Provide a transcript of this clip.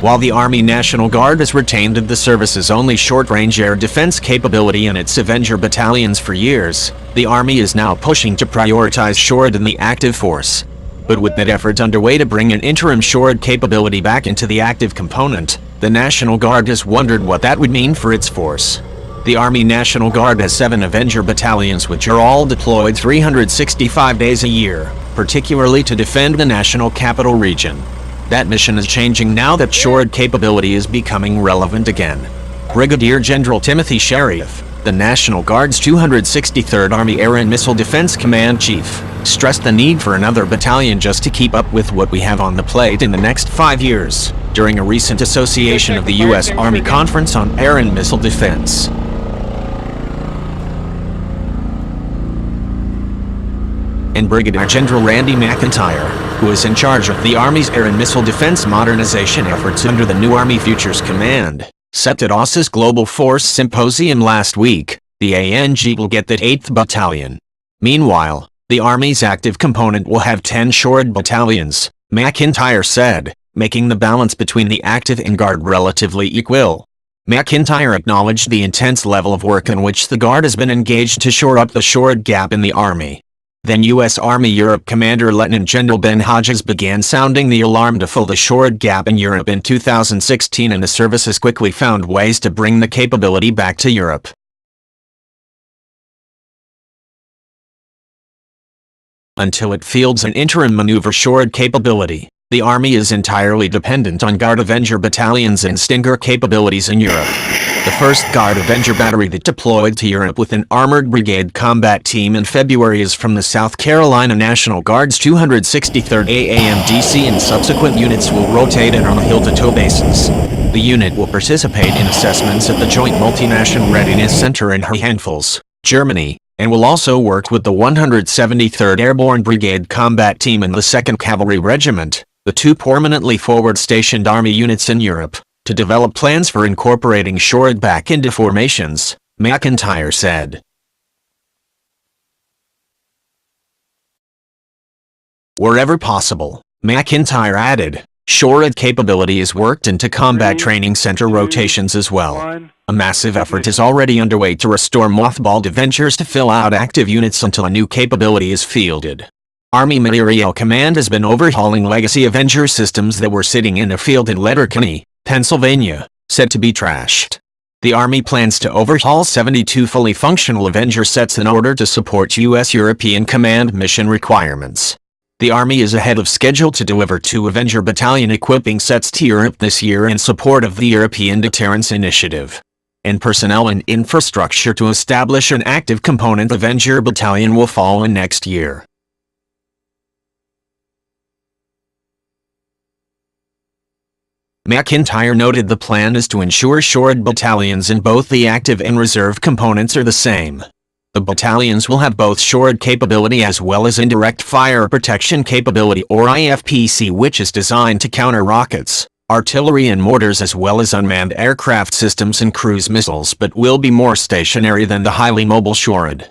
While the Army National Guard has retained the service's only short-range air defense capability in its Avenger Battalions for years, the Army is now pushing to prioritize SHORAD in the active force. But with that effort underway to bring an interim SHORAD capability back into the active component, the National Guard has wondered what that would mean for its force. The Army National Guard has 7 Avenger Battalions which are all deployed 365 days a year, particularly to defend the national capital region. That mission is changing now that SHORAD capability is becoming relevant again. Brigadier General Timothy Sheriff, the National Guard's 263rd Army Air and Missile Defense Command Chief, stressed the need for another battalion just to keep up with what we have on the plate in the next 5 years, during a recent association of the U.S. Army Conference on Air and Missile Defense. And Brigadier General Randy McIntyre, who is in charge of the Army's air and missile defense modernization efforts under the new Army Futures Command, said at AUSA's Global Force Symposium last week, the ANG will get that 8th Battalion. Meanwhile, the Army's active component will have 10 SHORAD battalions, McIntyre said, making the balance between the active and Guard relatively equal. McIntyre acknowledged the intense level of work in which the Guard has been engaged to shore up the SHORAD gap in the Army. Then U.S. Army Europe Commander Lieutenant General Ben Hodges began sounding the alarm to fill the SHORAD gap in Europe in 2016, and the service has quickly found ways to bring the capability back to Europe. Until it fields an interim maneuver SHORAD capability, the Army is entirely dependent on Guard Avenger Battalions and Stinger capabilities in Europe. The first Guard Avenger battery that deployed to Europe with an armored brigade combat team in February is from the South Carolina National Guard's 263rd AAMDC, and subsequent units will rotate in on hill-to-toe basis. The unit will participate in assessments at the Joint Multinational Readiness Center in Herrenfels, Germany, and will also work with the 173rd Airborne Brigade Combat Team and the 2nd Cavalry Regiment, the 2 permanently forward-stationed Army units in Europe, to develop plans for incorporating SHORAD back into formations, McIntyre said. Wherever possible, McIntyre added, SHORAD capability is worked into combat training center rotations as well. A massive effort is already underway to restore mothballed Avengers to fill out active units until a new capability is fielded. Army Materiel Command has been overhauling legacy Avenger systems that were sitting in a field in Letterkenny, Pennsylvania, said to be trashed. The Army plans to overhaul 72 fully functional Avenger sets in order to support U.S. European Command mission requirements. The Army is ahead of schedule to deliver 2 Avenger Battalion equipping sets to Europe this year in support of the European Deterrence Initiative. And personnel and infrastructure to establish an active component Avenger Battalion will follow in next year. McIntyre noted the plan is to ensure SHORAD battalions in both the active and reserve components are the same. The battalions will have both SHORAD capability as well as indirect fire protection capability, or IFPC, which is designed to counter rockets, artillery and mortars, as well as unmanned aircraft systems and cruise missiles, but will be more stationary than the highly mobile SHORAD.